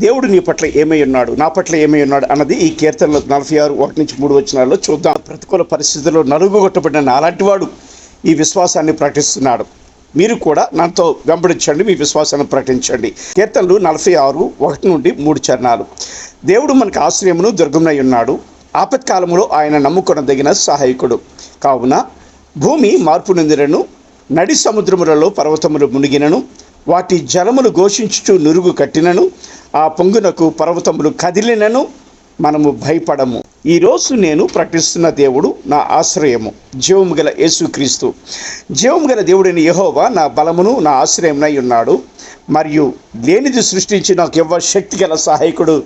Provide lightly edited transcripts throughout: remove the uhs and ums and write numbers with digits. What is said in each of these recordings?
దేవుడు నీ పట్ల ఏమై ఉన్నాడు, నా పట్ల ఏమై ఉన్నాడు అన్నది ఈ కీర్తనలో 46:1-3 వచనాల్లో చూద్దాం. ప్రతికూల పరిస్థితుల్లో నలుగుగొట్టబడిన నాలాంటి వాడు ఈ విశ్వాసాన్ని ప్రకటిస్తున్నాడు. మీరు కూడా నాతో వెంబడించండి, మీ విశ్వాసాన్ని ప్రకటించండి. కీర్తనలు 46:1-3 చరణాలు. దేవుడు మనకు ఆశ్రయమును దుర్గమునై ఉన్నాడు, ఆపత్కాలములో ఆయన నమ్ముకొనదగిన సహాయకుడు. కావున భూమి మార్పు నొందినను, నడి సముద్రములలో పర్వతములు మునిగినను, వాటి జలములు ఘోషించుచు నురుగు కట్టినను, ఆ పొంగునకు పర్వతములు కదిలినను మనము భయపడము. ఈరోజు నేను ప్రకటిస్తున్న దేవుడు నా ఆశ్రయము, జీవము గల యేసుక్రీస్తు. జీవము గల దేవుడైన యెహోవా నా బలమును నా ఆశ్రయమునై ఉన్నాడు, మరియు లేనిది సృష్టించి నాకు ఇవ్వ శక్తి గల సహాయకుడు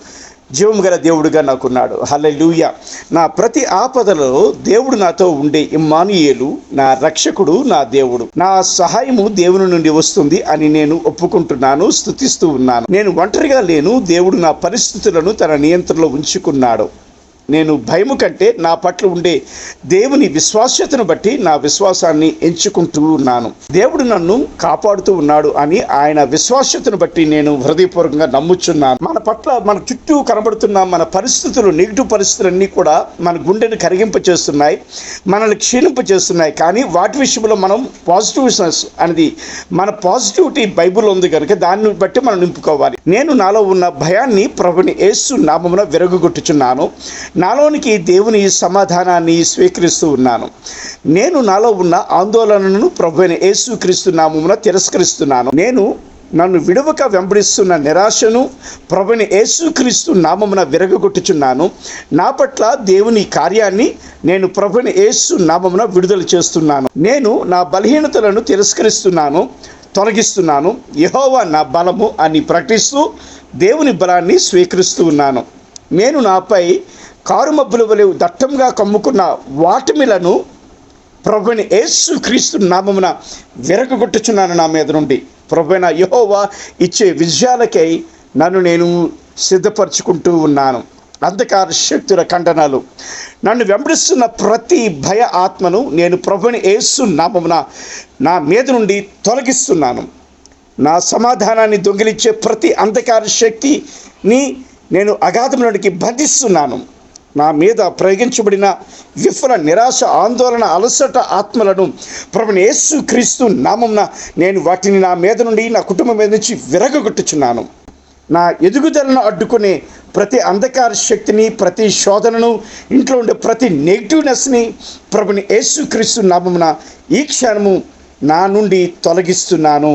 జీవము గల దేవుడుగా నాకున్నాడు. హల్లెలూయా. నా ప్రతి ఆపదలో దేవుడు నాతో ఉండే ఇమ్మానుయేలు నా రక్షకుడు, నా దేవుడు. నా సహాయము దేవుని నుండి వస్తుంది అని నేను ఒప్పుకుంటున్నాను, స్తుతిస్తూ ఉన్నాను. నేను ఒంటరిగా లేను, దేవుడు నా పరిస్థితులను తన నియంత్రణలో ఉంచుకున్నాడు. నేను భయము కంటే నా పట్ల ఉండే దేవుని విశ్వాస్యతను బట్టి నా విశ్వాసాన్ని ఎంచుకుంటూ ఉన్నాను. దేవుడు నన్ను కాపాడుతూ ఉన్నాడు అని ఆయన విశ్వాస్యతను బట్టి నేను హృదయపూర్వకంగా నమ్ముచున్నాను. మన పట్ల మన చుట్టూ కనబడుతున్న మన పరిస్థితులు, నెగిటివ్ పరిస్థితులన్నీ కూడా మన గుండెని కరిగింపచేస్తున్నాయి, మనల్ని క్షీణింపచేస్తున్నాయి. కానీ వాటి విషయంలో మనం పాజిటివ్నెస్ అనేది, మన పాజిటివిటీ బైబిల్ ఉంది కనుక దాన్ని బట్టి మనం నింపుకోవాలి. నేను నాలో ఉన్న భయాన్ని ప్రభుని యేసు నామమున విరగొట్టుచున్నాను. నాలోనికి దేవుని సమాధానాన్ని స్వీకరిస్తూ ఉన్నాను. నేను నాలో ఉన్న ఆందోళనను ప్రభువైన యేసుక్రీస్తు నామమున తిరస్కరిస్తున్నాను. నేను నన్ను విడువక వెంబడిస్తున్న నిరాశను ప్రభువైన యేసుక్రీస్తు నామమున విరగొట్టుచున్నాను. నా పట్ల దేవుని కార్యాన్ని నేను ప్రభువైన యేసు నామమున విడుదల చేస్తున్నాను. నేను నా బలహీనతలను తిరస్కరిస్తున్నాను, తొలగిస్తున్నాను. యెహోవా నా బలము అని ప్రకటిస్తూ దేవుని బలాన్ని స్వీకరిస్తూ ఉన్నాను. నేను నాపై కారుమబ్బుల వలె దట్టంగా కమ్ముకున్న వాటమిలను ప్రభువైన యేసుక్రీస్తు నామమున విరగొట్టుచున్నాను. నా మీద నుండి ప్రభువైన యెహోవా ఇచ్చే విజయాలకై నన్ను నేను సిద్ధపరచుకుంటూ ఉన్నాను. అంధకార శక్తుల ఖండనాలు, నన్ను వెంబడిస్తున్న ప్రతి భయ ఆత్మను నేను ప్రభువైన యేసు నామమున నా మీద నుండి తొలగిస్తున్నాను. నా సమాధానాన్ని దొంగిలించే ప్రతి అంధకార శక్తిని నేను అగాధంలోనికి బంధిస్తున్నాను. నా మీద ప్రయోగించబడిన విఫల, నిరాశ, ఆందోళన, అలసట ఆత్మలను ప్రభువైన యేసుక్రీస్తు నామమున నేను వాటిని నా మీద నుండి, నా కుటుంబం మీద నుంచి విరగొట్టుచున్నాను. నా ఎదుగుదలను అడ్డుకునే ప్రతి అంధకార శక్తిని, ప్రతి శోధనను, ఇంట్లో ఉండే ప్రతి నెగిటివ్నెస్ని ప్రభువైన యేసుక్రీస్తు నామమున ఈ క్షణము నా నుండి తొలగిస్తున్నాను.